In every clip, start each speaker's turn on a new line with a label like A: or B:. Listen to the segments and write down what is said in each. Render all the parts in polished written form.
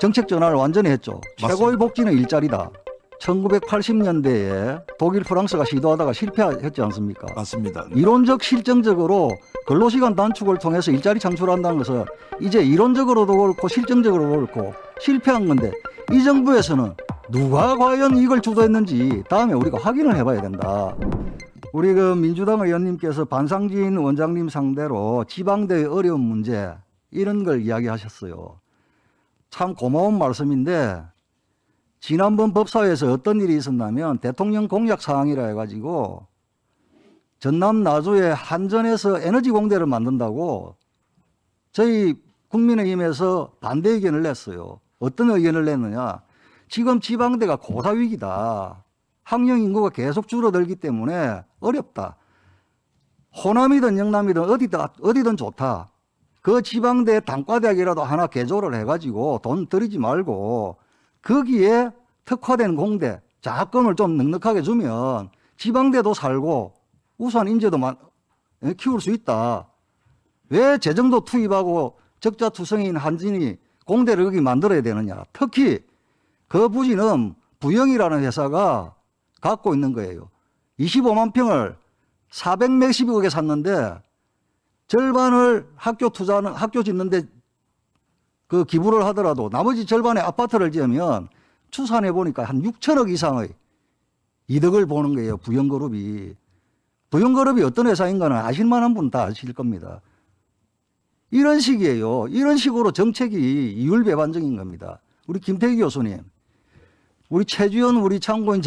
A: 정책 전환을 완전히 했죠.
B: 맞습니다.
A: 최고의 복지는 일자리다. 1980년대에 독일, 프랑스가 시도하다가 실패했지 않습니까?
B: 맞습니다.
A: 이론적 실정적으로 근로시간 단축을 통해서 일자리 창출한다는 것은 이제 이론적으로도 그렇고 실정적으로도 그렇고 실패한 건데 이 정부에서는 누가 과연 이걸 주도했는지 다음에 우리가 확인을 해봐야 된다. 우리 그 민주당 의원님께서 반상진 원장님 상대로 지방대의 어려운 문제 이런 걸 이야기하셨어요. 참 고마운 말씀인데 지난번 법사위에서 어떤 일이 있었냐면 대통령 공약 사항이라 해가지고 전남 나주에 한전에서 에너지 공대를 만든다고 저희 국민의힘에서 반대 의견을 냈어요. 어떤 의견을 냈느냐. 지금 지방대가 고사위기다. 학령 인구가 계속 줄어들기 때문에 어렵다. 호남이든 영남이든 어디든 좋다. 그 지방대 단과대학이라도 하나 개조를 해가지고 돈 들이지 말고 거기에 특화된 공대, 장학금을 좀 넉넉하게 주면 지방대도 살고 우수한 인재도 키울 수 있다. 왜 재정도 투입하고 적자투성인 한진이 공대를 거기 만들어야 되느냐. 특히 그 부지는 부영이라는 회사가 갖고 있는 거예요. 25만 평을 400몇십억에 샀는데 절반을 학교 짓는데 그 기부를 하더라도 나머지 절반의 아파트를 지으면 추산해 보니까 한 6천억 이상의 이득을 보는 거예요. 부영그룹이. 부영그룹이 어떤 회사인가는 아실 만한 분 다 아실 겁니다. 이런 식이에요. 이런 식으로 정책이 이율배반적인 겁니다. 우리 김태기 교수님, 우리 최주현 우리 참고인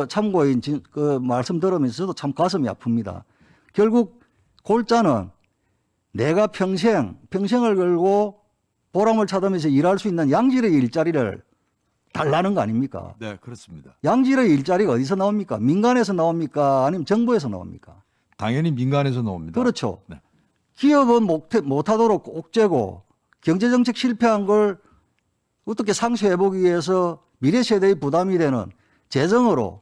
A: 참고인 그 말씀 들으면서도 참 가슴이 아픕니다. 결국 골자는 내가 평생을 걸고 보람을 찾으면서 일할 수 있는 양질의 일자리를 달라는 거 아닙니까?
B: 네, 그렇습니다.
A: 양질의 일자리가 어디서 나옵니까? 민간에서 나옵니까? 아니면 정부에서 나옵니까?
B: 당연히 민간에서 나옵니다.
A: 그렇죠.
B: 네.
A: 기업은 못하도록 옥죄고 경제정책 실패한 걸 어떻게 상쇄해보기 위해서 미래 세대의 부담이 되는 재정으로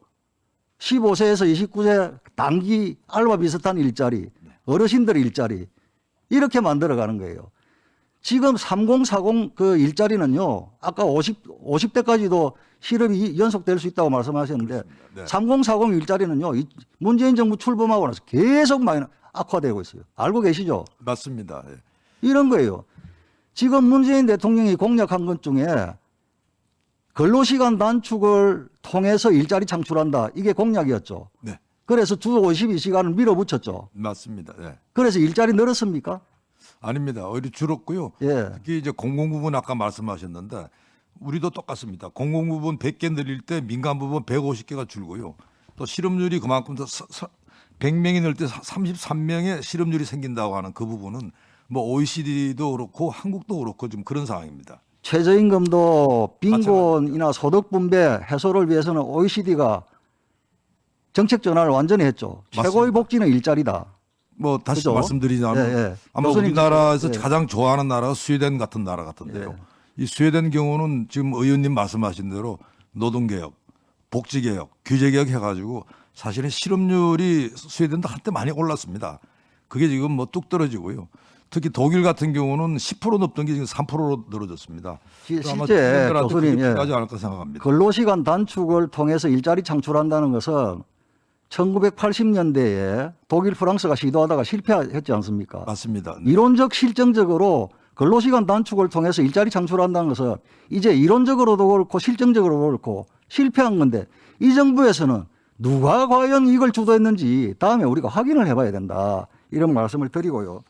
A: 15세에서 29세 단기 알바 비슷한 일자리, 어르신들 일자리 이렇게 만들어가는 거예요. 지금 3040 그 일자리는요, 아까 50대까지도 실업이 연속될 수 있다고 말씀하셨는데,
B: 네.
A: 3040 일자리는요, 문재인 정부 출범하고 나서 계속 많이 악화되고 있어요. 알고 계시죠?
B: 맞습니다. 예.
A: 이런 거예요. 지금 문재인 대통령이 공약한 것 중에 근로시간 단축을 통해서 일자리 창출한다. 이게 공약이었죠.
B: 네,
A: 그래서 주 52시간을 밀어붙였죠.
B: 맞습니다. 예.
A: 그래서 일자리 늘었습니까?
B: 아닙니다. 오히려 줄었고요.
A: 예.
B: 특히 이제 공공부문 아까 말씀하셨는데 우리도 똑같습니다. 공공부문 100개 늘릴 때 민간부문 150개가 줄고요. 또 실업률이 그만큼 더 100명이 늘 때 33명의 실업률이 생긴다고 하는 그 부분은 뭐 OECD도 그렇고 한국도 그렇고 좀 그런 상황입니다.
A: 최저임금도 빈곤이나 소득 분배 해소를 위해서는 OECD가 정책 전환을 완전히 했죠.
B: 맞습니다.
A: 최고의 복지는 일자리다.
B: 뭐 다시
A: 그죠?
B: 말씀드리자면
A: 예, 예.
B: 아마
A: 교수님,
B: 우리나라에서
A: 예.
B: 가장 좋아하는 나라가 스웨덴 같은 나라 같은데요.
A: 예.
B: 이 스웨덴 경우는 지금 의원님 말씀하신 대로 노동개혁, 복지개혁, 규제개혁 해가지고 사실은 실업률이 스웨덴도 한때 많이 올랐습니다. 그게 지금 뭐 뚝 떨어지고요. 특히 독일 같은 경우는 10% 넘던 게 지금 3%로 늘어졌습니다.
A: 실제
B: 스웨덴들한테
A: 교수님,
B: 그게
A: 예.
B: 필요하지 않을까 생각합니다.
A: 근로시간 단축을 통해서 일자리 창출한다는 것은 1980년대에 독일, 프랑스가 시도하다가 실패했지 않습니까?
B: 맞습니다. 네.
A: 이론적 실정적으로 근로시간 단축을 통해서 일자리 창출한다는 것은 이제 이론적으로도 그렇고 실정적으로도 그렇고 실패한 건데 이 정부에서는 누가 과연 이걸 주도했는지 다음에 우리가 확인을 해봐야 된다. 이런 말씀을 드리고요.